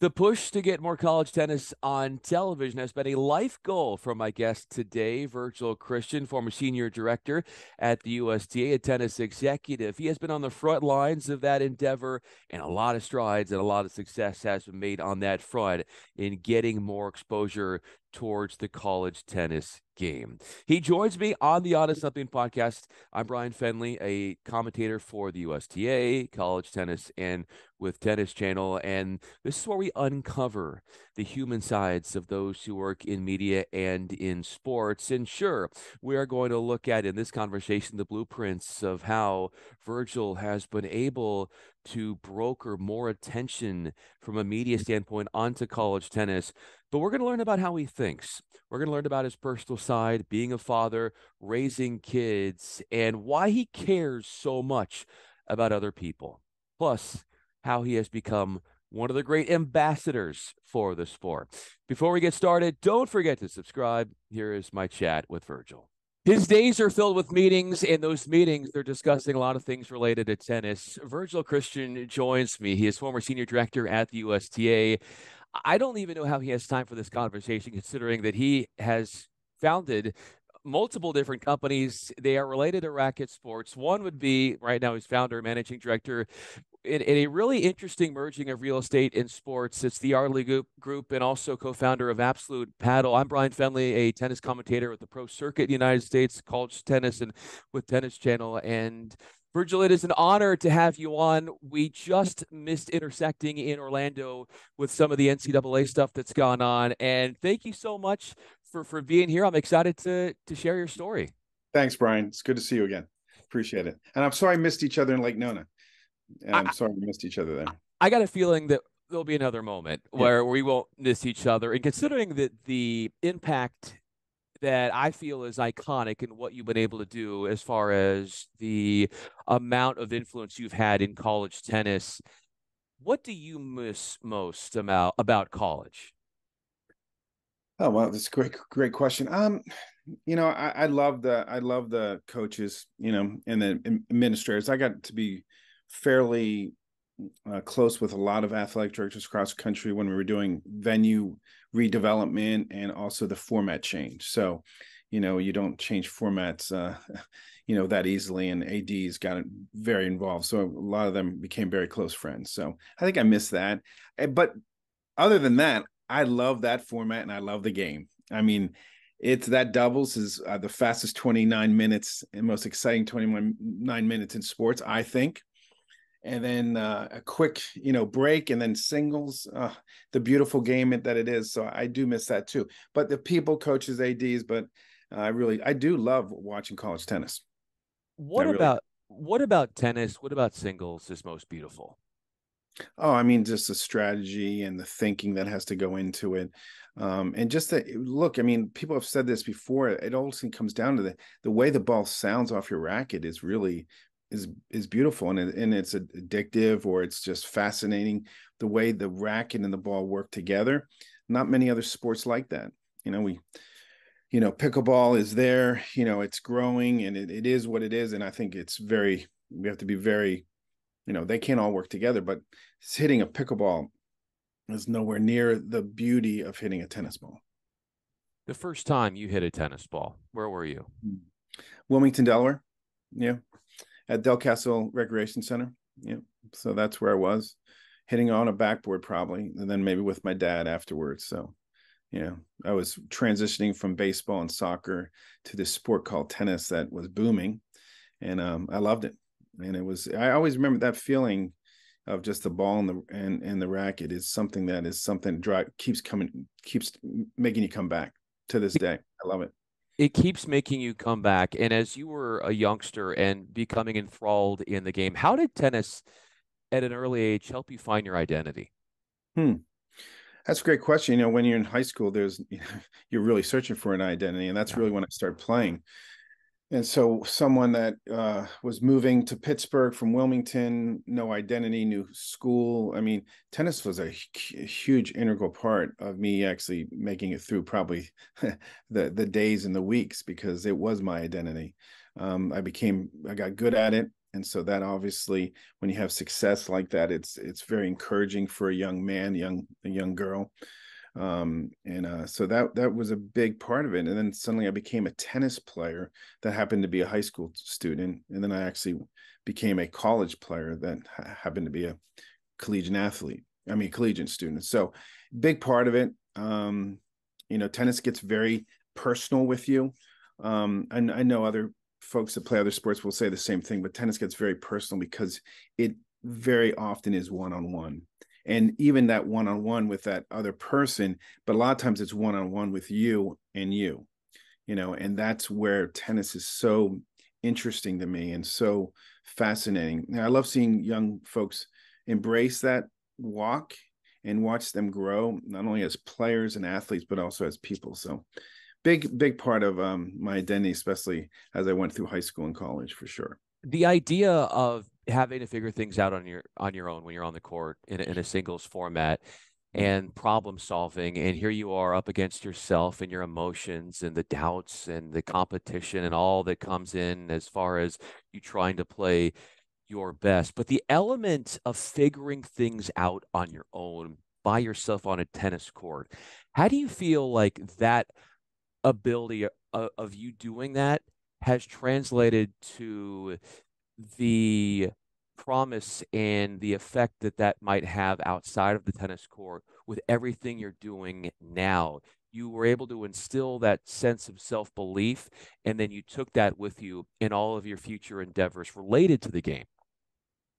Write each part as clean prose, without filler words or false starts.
The push to get more college tennis on television has been a life goal for my guest today, Virgil Christian, former senior director at the USTA, a tennis executive. He has been on the front lines of that endeavor, and a lot of strides and a lot of success has been made on that front in getting more exposure towards the college tennis game. He joins me on the Honest Something podcast. I'm Bryan Fenley, a commentator for the USTA, college tennis, and with Tennis Channel. And this is where we uncover the human sides of those who work in media and in sports. And sure, we are going to look at in this conversation the blueprints of how Virgil has been able to broker more attention from a media standpoint onto college tennis. But we're going to learn about how he thinks. We're going to learn about his personal side, being a father, raising kids, and why he cares so much about other people. Plus, how he has become one of the great ambassadors for the sport. Before we get started, don't forget to subscribe. Here is my chat with Virgil. His days are filled with meetings, and those meetings, they're discussing a lot of things related to tennis. Virgil Christian joins me. He is former senior director at the USTA. I don't even know how he has time for this conversation, considering that he has founded multiple different companies. They are related to racket sports. One would be, right now, he's founder and managing director in a really interesting merging of real estate and sports. It's the Yardley Group and also co-founder of Absolute Paddle. I'm Bryan Fenley, a tennis commentator with the pro circuit in the United States, college tennis, and with Tennis Channel. And Virgil, it is an honor to have you on. We just missed intersecting in Orlando with some of the NCAA stuff that's gone on. And thank you so much for being here. I'm excited to share your story. Thanks, Bryan. It's good to see you again. Appreciate it. And I'm sorry I missed each other in Lake Nona. I'm sorry we missed each other there. I got a feeling that there'll be another moment where we won't miss each other. And considering that the impact that I feel is iconic in what you've been able to do as far as the amount of influence you've had in college tennis, what do you miss most about college? Oh, well, that's a great question. I love the coaches, and the administrators. I got to be fairly close with a lot of athletic directors across the country when we were doing venue redevelopment and also the format change. So, you don't change formats, that easily, and ADs got very involved. So a lot of them became very close friends. So I think I miss that. But other than that, I love that format and I love the game. I mean, it's that doubles is the fastest 29 minutes and most exciting 29 minutes in sports, I think. And then a quick, break, and then singles, the beautiful game that it is. So I do miss that too. But the people, coaches, ADs, but I do love watching college tennis. What about tennis? What about singles is most beautiful? Oh, I mean, just the strategy and the thinking that has to go into it. And just the look, I mean, people have said this before. It also comes down to the way the ball sounds off your racket is really is beautiful, and it's addictive, or it's just fascinating the way the racket and the ball work together. Not many other sports like that. Pickleball is there, it's growing, and it is what it is. And I think we have to be very, they can't all work together, but hitting a pickleball is nowhere near the beauty of hitting a tennis ball. The first time you hit a tennis ball, where were you? Wilmington, Delaware. Yeah. At Del Castle Recreation Center. Yeah. So that's where I was, hitting on a backboard probably, and then maybe with my dad afterwards. So, I was transitioning from baseball and soccer to this sport called tennis that was booming, and I loved it. And I always remember that feeling of just the ball and the racket is something keeps making you come back to this day. I love it. It keeps making you come back. And as you were a youngster and becoming enthralled in the game, how did tennis at an early age help you find your identity? That's a great question. When you're in high school, you're really searching for an identity, and that's really when I started playing. And so someone that was moving to Pittsburgh from Wilmington, no identity, new school. I mean, tennis was a huge integral part of me actually making it through probably the days and the weeks, because it was my identity. I got good at it. And so that obviously, when you have success like that, it's very encouraging for a young man, a young girl. So that was a big part of it. And then suddenly I became a tennis player that happened to be a high school student. And then I actually became a college player that happened to be a collegiate student. So big part of it. Tennis gets very personal with you. And I know other folks that play other sports will say the same thing, but tennis gets very personal because it very often is one-on-one. And even that one-on-one with that other person, but a lot of times it's one-on-one with you and you, and that's where tennis is so interesting to me and so fascinating. Now, I love seeing young folks embrace that walk and watch them grow, not only as players and athletes, but also as people. So big part of my identity, especially as I went through high school and college, for sure. The idea of having to figure things out on your own when you're on the court in a singles format and problem solving, and here you are up against yourself and your emotions and the doubts and the competition and all that comes in as far as you trying to play your best. But the element of figuring things out on your own by yourself on a tennis court, how do you feel like that ability of you doing that has translated to the promise and the effect that that might have outside of the tennis court with everything you're doing now? You were able to instill that sense of self-belief, and then you took that with you in all of your future endeavors related to the game.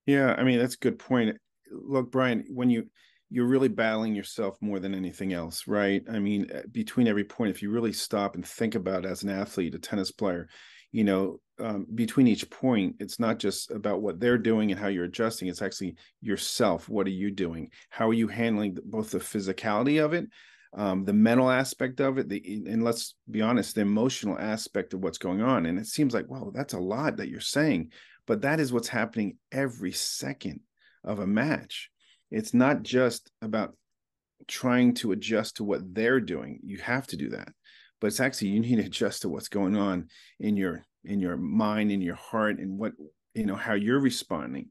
Yeah, I mean, that's a good point. Look, Bryan, when you're really battling yourself more than anything else, right? I mean, between every point, if you really stop and think about it as an athlete, a tennis player, between each point, it's not just about what they're doing and how you're adjusting. It's actually yourself. What are you doing? How are you handling both the physicality of it, the mental aspect of it, and let's be honest, the emotional aspect of what's going on? And it seems like, wow, that's a lot that you're saying, but that is what's happening every second of a match. It's not just about trying to adjust to what they're doing. You have to do that, but it's actually, you need to adjust to what's going on in your mind, in your heart, and how you're responding.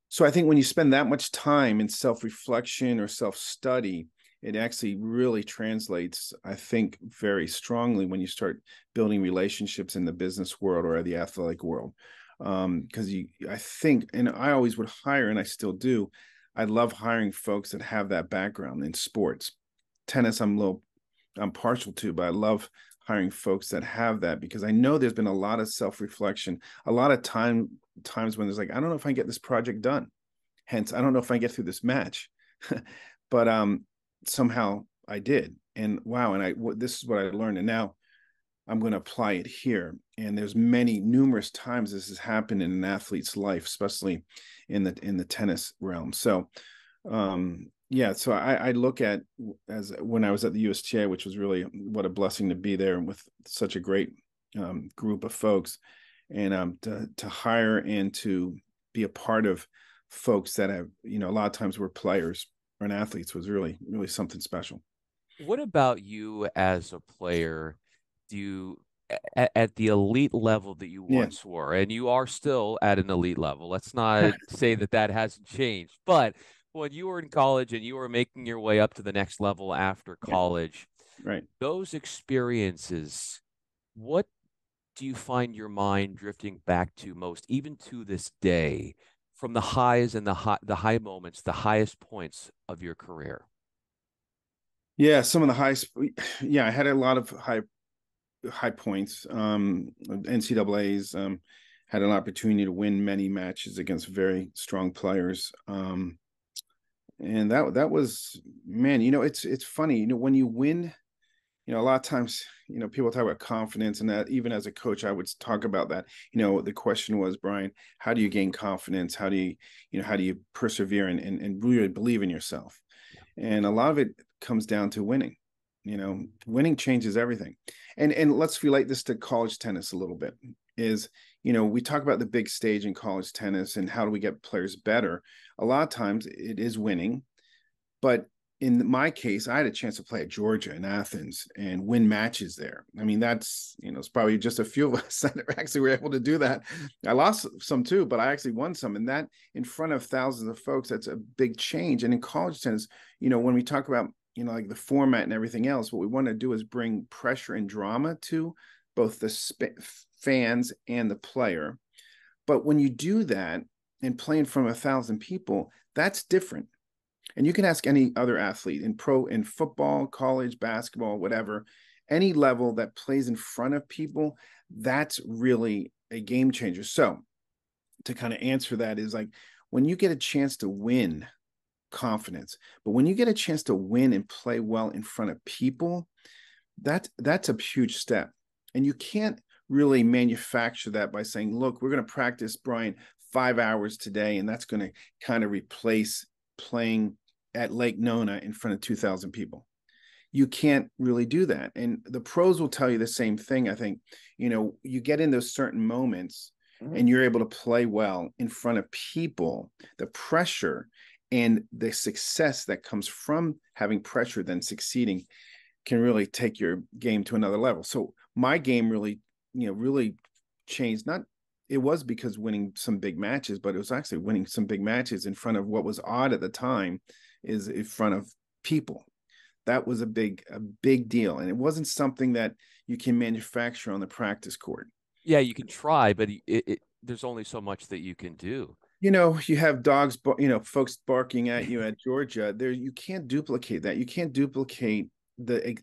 So I think when you spend that much time in self-reflection or self-study, it actually really translates, I think, very strongly when you start building relationships in the business world or the athletic world. Because I think, and I always would hire, and I still do, I love hiring folks that have that background in sports. Tennis, I'm partial to, but I love hiring folks that have that, because I know there's been a lot of self-reflection, a lot of times when there's like, I don't know if I can get this project done. Hence, I don't know if I can get through this match, but somehow I did. And wow, this is what I learned. And now I'm going to apply it here. And there's numerous times this has happened in an athlete's life, especially in the tennis realm. So, so I look at, as when I was at the USTA, which was really what a blessing to be there with such a great group of folks, and to hire and to be a part of folks that have, a lot of times were players or athletes, was really, really something special. What about you as a player? Do you, at the elite level that you Yeah, once were, and you are still at an elite level, let's not say that that hasn't changed, but when you were in college and you were making your way up to the next level after yeah, college, right. those experiences, what do you find your mind drifting back to most, even to this day, from the highs and the high moments, the highest points of your career? Yeah, some of the highest. Yeah, I had a lot of high points. NCAA's, had an opportunity to win many matches against very strong players. And that was, man, it's funny, when you win, a lot of times, people talk about confidence, and that even as a coach, I would talk about that. The question was, Bryan, how do you gain confidence? How do how do you persevere and really believe in yourself? And a lot of it comes down to winning. Winning changes everything. And let's relate this to college tennis a little bit. Is, we talk about the big stage in college tennis and how do we get players better. A lot of times it is winning, but in my case, I had a chance to play at Georgia in Athens and win matches there. I mean, that's, it's probably just a few of us that actually were able to do that. I lost some too, but I actually won some. And that in front of thousands of folks, that's a big change. And in college tennis, when we talk about, like the format and everything else, what we want to do is bring pressure and drama to both the fans and the player. But when you do that and play in front of 1,000 people, that's different. And you can ask any other athlete in football, college, basketball, whatever, any level that plays in front of people, that's really a game changer. So to kind of answer that is like when you get a chance to win, confidence, but when you get a chance to win and play well in front of people, that's a huge step. And you can't really manufacture that by saying, look, we're going to practice, Bryan, 5 hours today, and that's going to kind of replace playing at Lake Nona in front of 2,000 people. You can't really do that. And the pros will tell you the same thing. I think, you get in those certain moments and you're able to play well in front of people, the pressure and the success that comes from having pressure, then succeeding, can really take your game to another level. So my game really, really changed. It was because winning some big matches, but it was actually winning some big matches in front of what was odd at the time, is in front of people. That was a big deal. And it wasn't something that you can manufacture on the practice court. Yeah, you can try, but there's only so much that you can do. You have dogs, folks barking at you at Georgia. There, you can't duplicate that. You can't duplicate the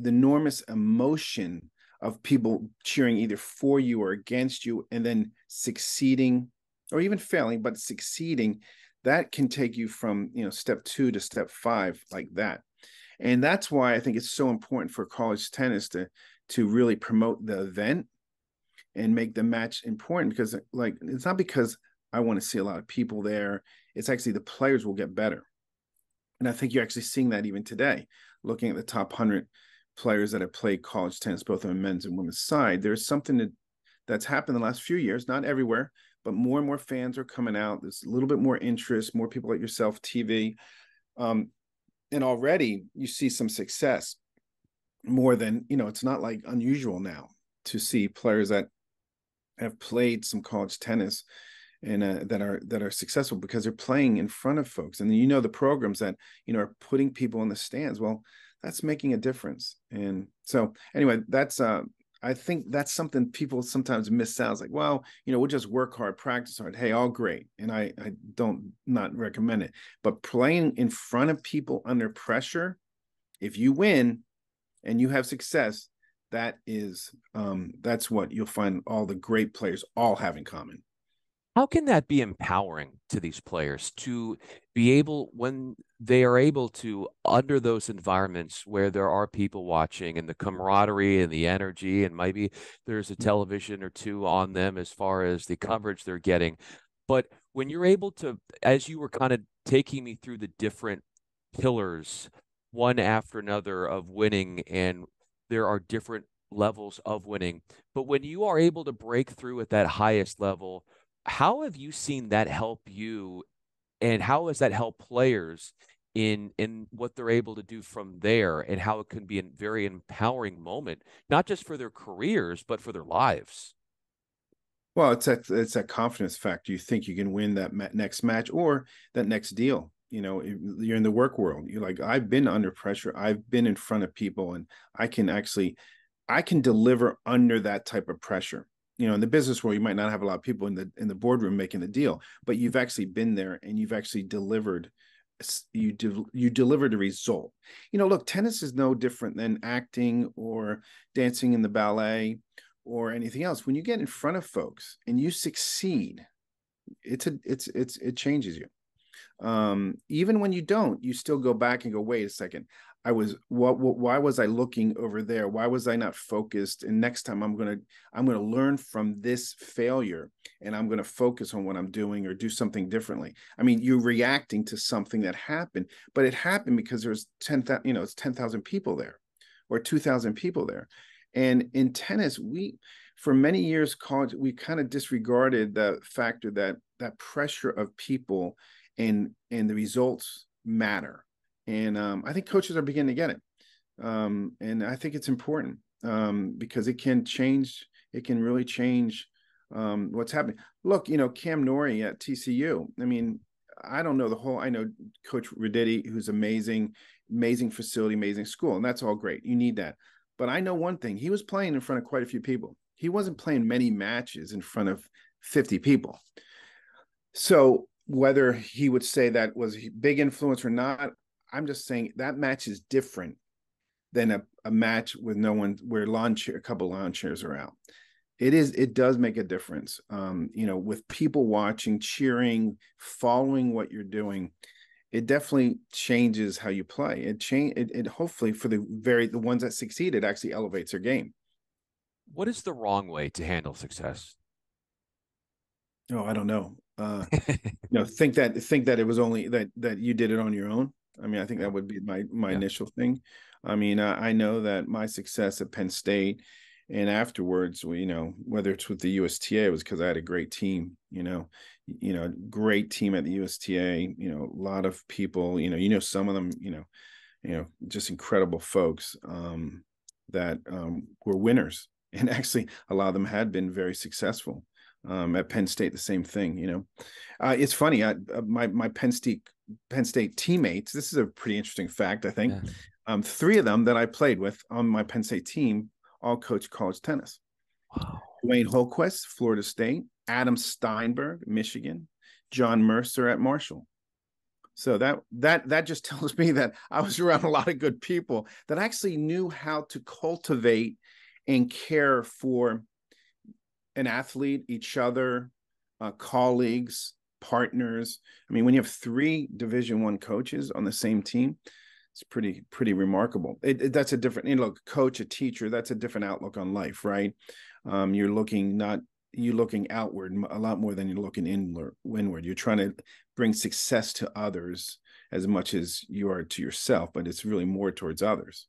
enormous emotion of people cheering either for you or against you, and then succeeding or even failing, but succeeding. That can take you from step 2 to step 5 like that. And that's why I think it's so important for college tennis to really promote the event and make the match important, because like it's not because I want to see a lot of people there. It's actually the players will get better. And I think you're actually seeing that even today, looking at the top 100 players that have played college tennis, both on the men's and women's side. There's something that's happened in the last few years, not everywhere, but more and more fans are coming out. There's a little bit more interest, more people like yourself, TV. And already you see some success more than, it's not like unusual now to see players that have played some college tennis and that are successful because they're playing in front of folks. And the programs that, are putting people in the stands, well, that's making a difference. And so anyway, that's I think that's something people sometimes miss out. It's like, well, we'll just work hard, practice hard. Hey, all great. And I don't not recommend it. But playing in front of people under pressure, if you win and you have success, that's what you'll find all the great players all have in common. How can that be empowering to these players to be able, when they are able to, under those environments where there are people watching and the camaraderie and the energy, and maybe there's a television or two on them as far as the coverage they're getting. But when you're able to, as you were kind of taking me through the different pillars, one after another of winning, and there are different levels of winning. But when you are able to break through at that highest level, how have you seen that help you, and how has that helped players in what they're able to do from there, and how it can be a very empowering moment, not just for their careers, but for their lives? Well, it's that confidence factor. You think you can win that next match or that next deal. You're in the work world. You're like, I've been under pressure. I've been in front of people, and I can deliver under that type of pressure. In the business world, you might not have a lot of people in the boardroom making the deal, but you've actually been there and you've actually delivered. You delivered a result. Look, tennis is no different than acting or dancing in the ballet or anything else. When you get in front of folks and you succeed, it changes you. Even when you don't, you still go back and go, wait a second, why was I looking over there? Why was I not focused? And next time I'm going to learn from this failure, and I'm going to focus on what I'm doing or do something differently. I mean, you're reacting to something that happened, but it happened because there's 10,000, it's 10,000 people there or 2,000 people there. And in tennis, for many years, college, we kind of disregarded the factor that pressure of people and the results matter. And I think coaches are beginning to get it. And I think it's important because it can change. It can really change what's happening. Look, Cam Norrie at TCU. I mean, I don't know the whole. I know Coach Ridetti, who's amazing, amazing facility, amazing school, and that's all great. You need that. But I know one thing: he was playing in front of quite a few people. He wasn't playing many matches in front of 50 people. So whether he would say that was a big influence or not, I'm just saying that match is different than a match with no one where a couple lawn chairs are out. It does make a difference. With people watching, cheering, following what you're doing, it definitely changes how you play. It hopefully for the ones that succeed, it actually elevates their game. What is the wrong way to handle success? Oh, I don't know. Think that it was only that you did it on your own. I mean, I think that would be my initial thing. I mean, I know that my success at Penn State and afterwards, whether it's with the USTA, it was because I had a great team, great team at the USTA, a lot of people, some of them, just incredible folks that were winners. And actually, a lot of them had been very successful. At Penn State, the same thing. It's funny. My Penn State teammates. This is a pretty interesting fact, I think. Yeah. 3 of them that I played with on my Penn State team all coached college tennis. Wow. Dwayne Holquist, Florida State. Adam Steinberg, Michigan. John Mercer at Marshall. So that just tells me that I was around a lot of good people that actually knew how to cultivate and care for an athlete, each other, colleagues, partners. I mean, when you have 3 Division I coaches on the same team, it's pretty remarkable. That's a different, look, coach, a teacher, that's a different outlook on life, right? You're looking outward a lot more than you're looking inward. You're trying to bring success to others as much as you are to yourself, but it's really more towards others.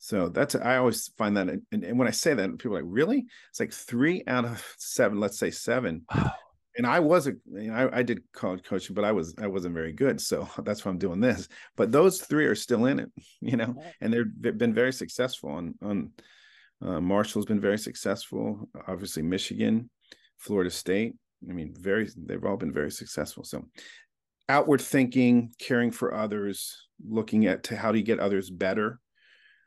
So I always find that, and when I say that, people are like, really? It's like 3 out of 7, let's say 7. Wow. And I did college coaching, but I wasn't very good. So that's why I'm doing this. But those 3 are still in it, and they've been very successful. On Marshall's been very successful. Obviously, Michigan, Florida State. I mean, they've all been very successful. So outward thinking, caring for others, looking at how do you get others better.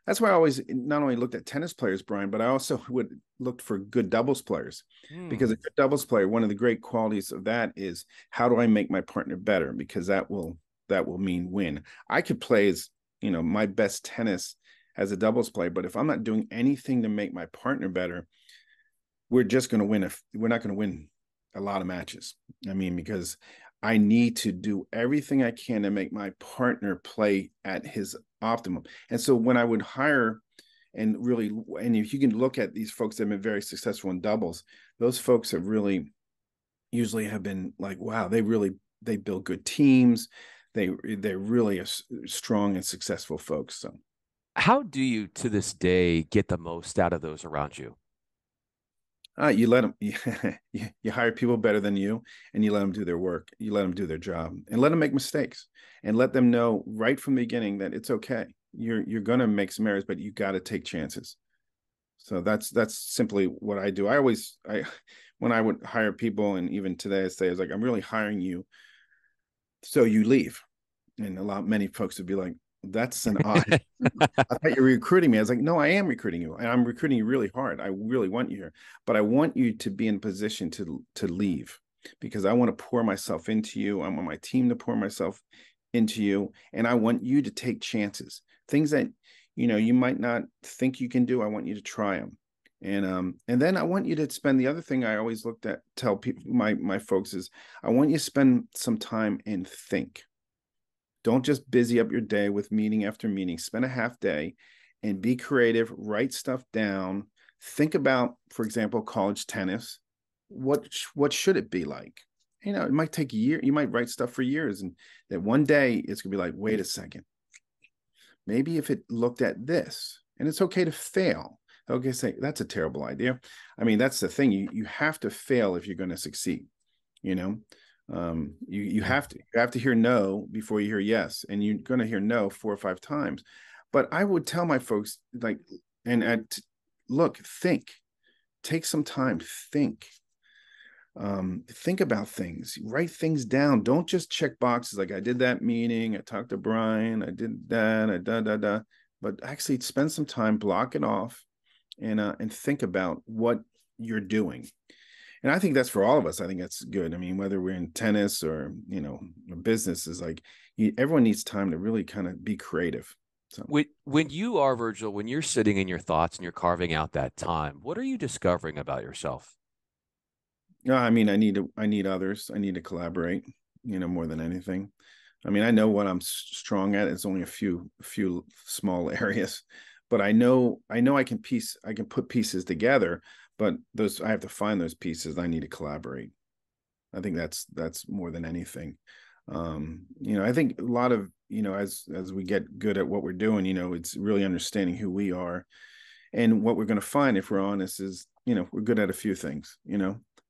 That's why I always not only looked at tennis players, Bryan, but I also would look for good doubles players because a good doubles player, one of the great qualities of that is how do I make my partner better? Because that will mean win. I could play as, my best tennis as a doubles player, but if I'm not doing anything to make my partner better, we're just going to win. We're not going to win a lot of matches. I mean, because I need to do everything I can to make my partner play at his optimum. And so when I would hire and if you can look at these folks that have been very successful in doubles, those folks have usually have been like, wow, they build good teams. They're really strong and successful folks. So how do you to this day get the most out of those around you? You let them, you hire people better than you, and you let them do their work. You let them do their job, and let them make mistakes, and let them know right from the beginning that it's okay. You're going to make some errors, but you got to take chances. So that's simply what I do. When I would hire people, and even today I say, it's like, I'm really hiring you so you leave. And many folks would be like, that's an odd. I thought you were recruiting me. I was like, no, I am recruiting you, and I'm recruiting you really hard. I really want you here, but I want you to be in position to leave because I want to pour myself into you. I want my team to pour myself into you, and I want you to take chances, things that you might not think you can do. I want you to try them, and then I want you to spend. The other thing I always tell people, my folks, is I want you to spend some time and think. Don't just busy up your day with meeting after meeting. Spend a half day and be creative, write stuff down. Think about, for example, college tennis. What should it be like? It might take a year. You might write stuff for years, and that one day it's going to be like, wait a second. Maybe if it looked at this, and it's okay to fail. Okay, say that's a terrible idea. I mean, that's the thing. You have to fail if you're going to succeed, You have to hear no before you hear yes, and you're going to hear no 4 or 5 times. But I would tell my folks, like, look, think, take some time, think about things, write things down. Don't just check boxes like I did that meeting, I talked to Bryan, I did that, I da da da. But actually spend some time, block it off, and think about what you're doing. And I think that's for all of us. I think that's good. I mean, whether we're in tennis or business, is like everyone needs time to really kind of be creative. So When you are, Virgil, when you're sitting in your thoughts and you're carving out that time, what are you discovering about yourself? no, I mean, I need others. I need to collaborate, more than anything. I mean, I know what I'm strong at. It's only a few small areas, but I know I can put pieces together, but those I have to find those pieces. I need to collaborate. I think that's more than anything. I think a lot of, as we get good at what we're doing, it's really understanding who we are. And what we're going to find, if we're honest, is, we're good at a few things,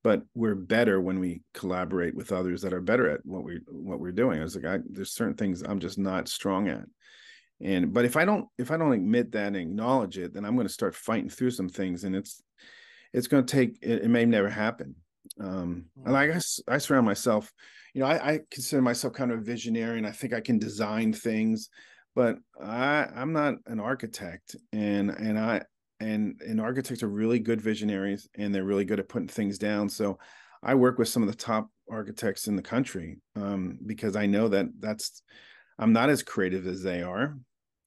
but we're better when we collaborate with others that are better at what we're doing. I was like, there's certain things I'm just not strong at. But if I don't admit that and acknowledge it, then I'm going to start fighting through some things, and it's going to take, it may never happen. And I surround myself, I consider myself kind of a visionary, and I think I can design things, but I'm not an architect, and architects are really good visionaries, and they're really good at putting things down. So I work with some of the top architects in the country, because I know I'm not as creative as they are.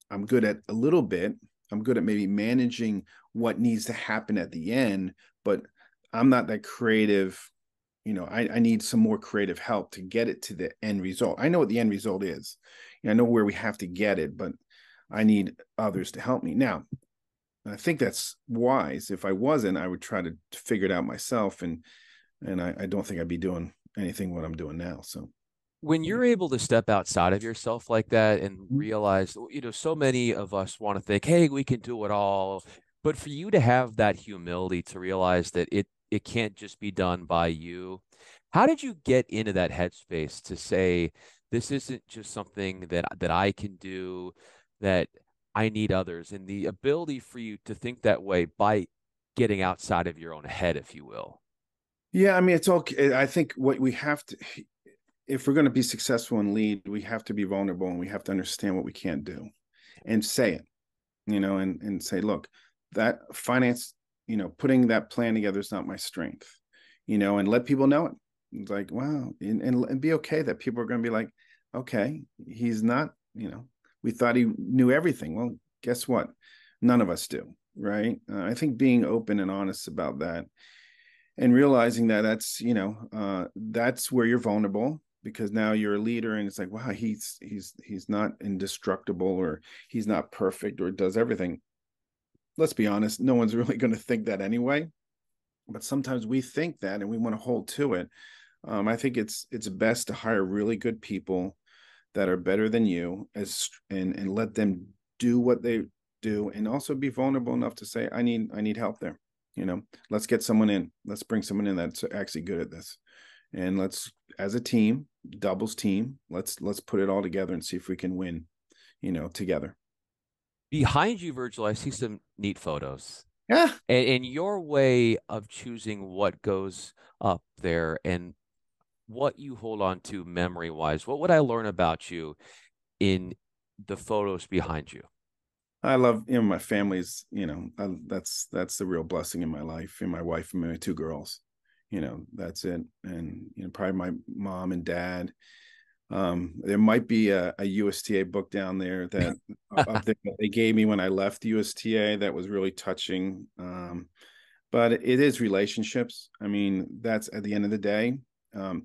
I'm good at a little bit. I'm good at maybe managing what needs to happen at the end, but I'm not that creative. I need some more creative help to get it to the end result. I know what the end result is. I know where we have to get it, but I need others to help me. Now, I think that's wise. If I wasn't, I would try to figure it out myself, and I don't think I'd be doing anything what I'm doing now. So When yeah. you're able to step outside of yourself like that and realize, so many of us want to think, hey, we can do it all. But for you to have that humility to realize that it can't just be done by you, how did you get into that headspace to say, this isn't just something that I can do, that I need others, and the ability for you to think that way by getting outside of your own head, if you will? Yeah, I mean, it's okay. I think what we have to, if we're going to be successful and lead, we have to be vulnerable, and we have to understand what we can't do, and say it, and say, look, that finance, putting that plan together is not my strength, and let people know it. It's like, wow, and be okay that people are going to be like, okay, he's not, we thought he knew everything. Well, guess what? None of us do, right? I think being open and honest about that, and realizing that that's where you're vulnerable, because now you're a leader, and it's like, wow, he's not indestructible, or he's not perfect, or does everything. Let's be honest, no one's really going to think that anyway, but sometimes we think that, and we want to hold to it. I think it's best to hire really good people that are better than you, and let them do what they do, and also be vulnerable enough to say, I need help there. Let's get someone in. Let's bring someone in that's actually good at this, and let's, as a team, doubles team. Let's put it all together and see if we can win. Together. Behind you, Virgil, I see some neat photos. Yeah. And your way of choosing what goes up there and what you hold on to memory wise, what would I learn about you in the photos behind you? I love, my family's, that's the real blessing in my life, and my wife and my two girls, that's it. And, probably my mom and dad. There might be a USTA book down there that up there that they gave me when I left USTA that was really touching. But it is relationships. I mean, that's at the end of the day. Um,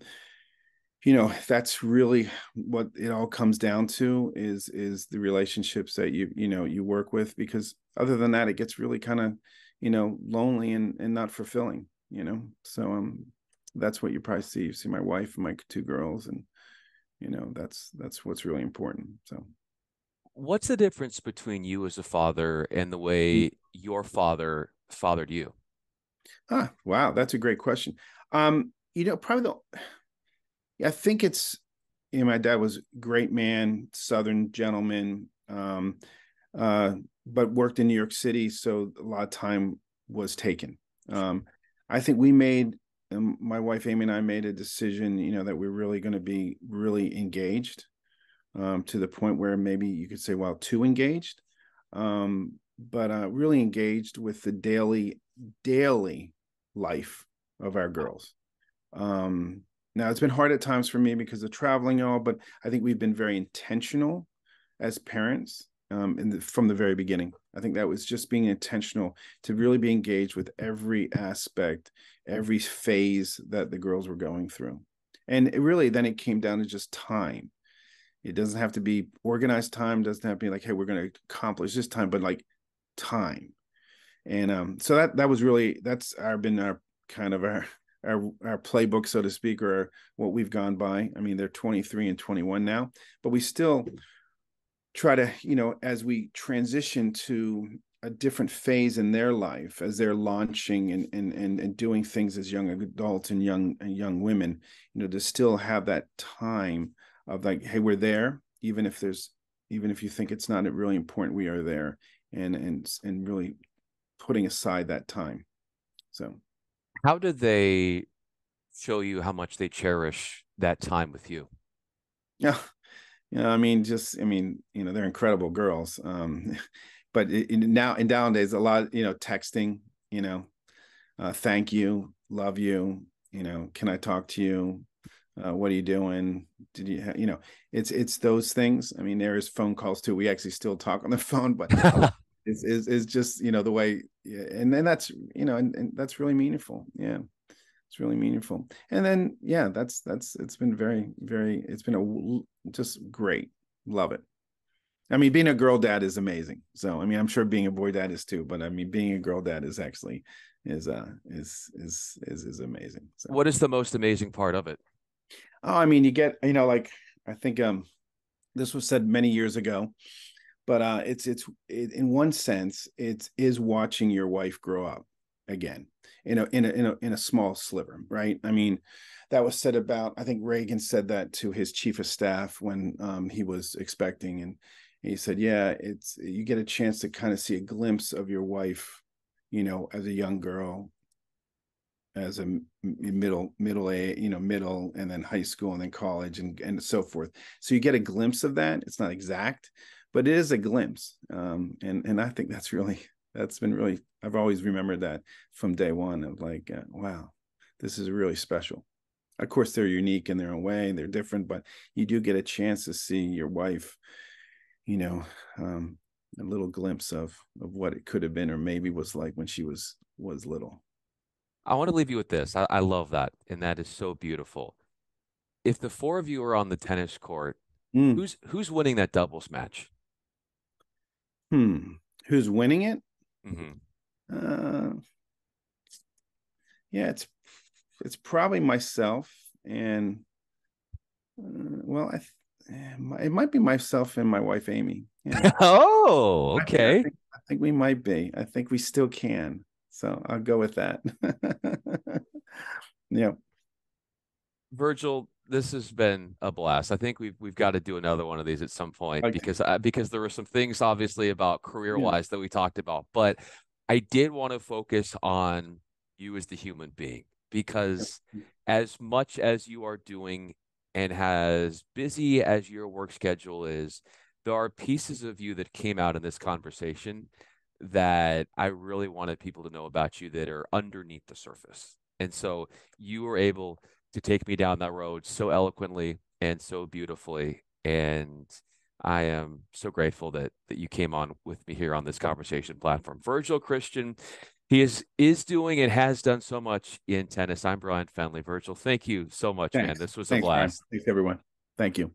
that's really what it all comes down to, is the relationships that you work with, because other than that, it gets really kind of, lonely and not fulfilling, so that's what you probably see. You see my wife and my two girls, and that's what's really important. So What's the difference between you as a father and the way your father fathered you? wow, that's a great question. Probably I think it's, my dad was a great man, Southern gentleman, uh, but worked in New York City, so a lot of time was taken. I think we made, my wife Amy and I made a decision, that we're really going to be really engaged, to the point where maybe you could say, well, too engaged, but really engaged with the daily life of our girls. Now it's been hard at times for me because of traveling and all, but I think we've been very intentional as parents, from the very beginning. I think that was just being intentional to really be engaged with every aspect, every phase that the girls were going through. And then it came down to just time. It doesn't have to be organized time, doesn't have to be like, hey, we're going to accomplish this time, but like time. And so that was really, been our kind of our playbook, so to speak, or what we've gone by. I mean, they're 23 and 21 now, but we still try to, as we transition to a different phase in their life, as they're launching and doing things as young adults and young women, to still have that time of like, hey, we're there, even if you think it's not really important, we are there, and really putting aside that time. So How do they show you how much they cherish that time with you? yeah, I mean, they're incredible girls. But nowadays, a lot, texting, thank you, love you, can I talk to you? What are you doing? Did you, it's those things. I mean, there is phone calls too. We actually still talk on the phone, but a lot is just, the way, yeah, and then that's, and that's really meaningful. Yeah. It's really meaningful. And then, yeah, it's been just great. Love it. I mean, being a girl dad is amazing. So, I mean, I'm sure being a boy dad is too, but I mean, being a girl dad is actually is amazing. So, What is the most amazing part of it? oh, I mean, you get, like, I think, this was said many years ago, but in one sense, it is watching your wife grow up again in a small sliver, right? I mean, that was said about, I think Reagan said that to his chief of staff when he was expecting, and he said, yeah, you get a chance to kind of see a glimpse of your wife, as a young girl, as a middle age, middle, and then high school, and then college, and so forth. So you get a glimpse of that. It's not exact, but it is a glimpse. And I think that's been really, I've always remembered that from day one of like, wow, this is really special. Of course, they're unique in their own way, they're different, but you do get a chance to see your wife, a little glimpse of what it could have been, or maybe was like when she was little. I want to leave you with this. I love that, and that is so beautiful. If the four of you are on the tennis court, Mm. who's winning that doubles match? Who's winning it? Mm-hmm. Uh, yeah, it's probably myself, and well, it might be myself and my wife Amy. Yeah, Oh, okay. I think we might be. I think we still can. So I'll go with that. Yeah. Virgil, this has been a blast. I think we've got to do another one of these at some point Okay. because there were some things obviously about career Yeah. wise that we talked about, but I did want to focus on you as the human being because as much as you are doing and as busy as your work schedule is, there are pieces of you that came out in this conversation that I really wanted people to know about you that are underneath the surface. And so you were able to take me down that road so eloquently and so beautifully. And I am so grateful that you came on with me here on this conversation platform. Virgil Christian, he is doing and has done so much in tennis. I'm Bryan Fenley. Virgil, thank you so much, man. Thanks. This was a Thanks, Brian. blast. Thanks, everyone. Thank you.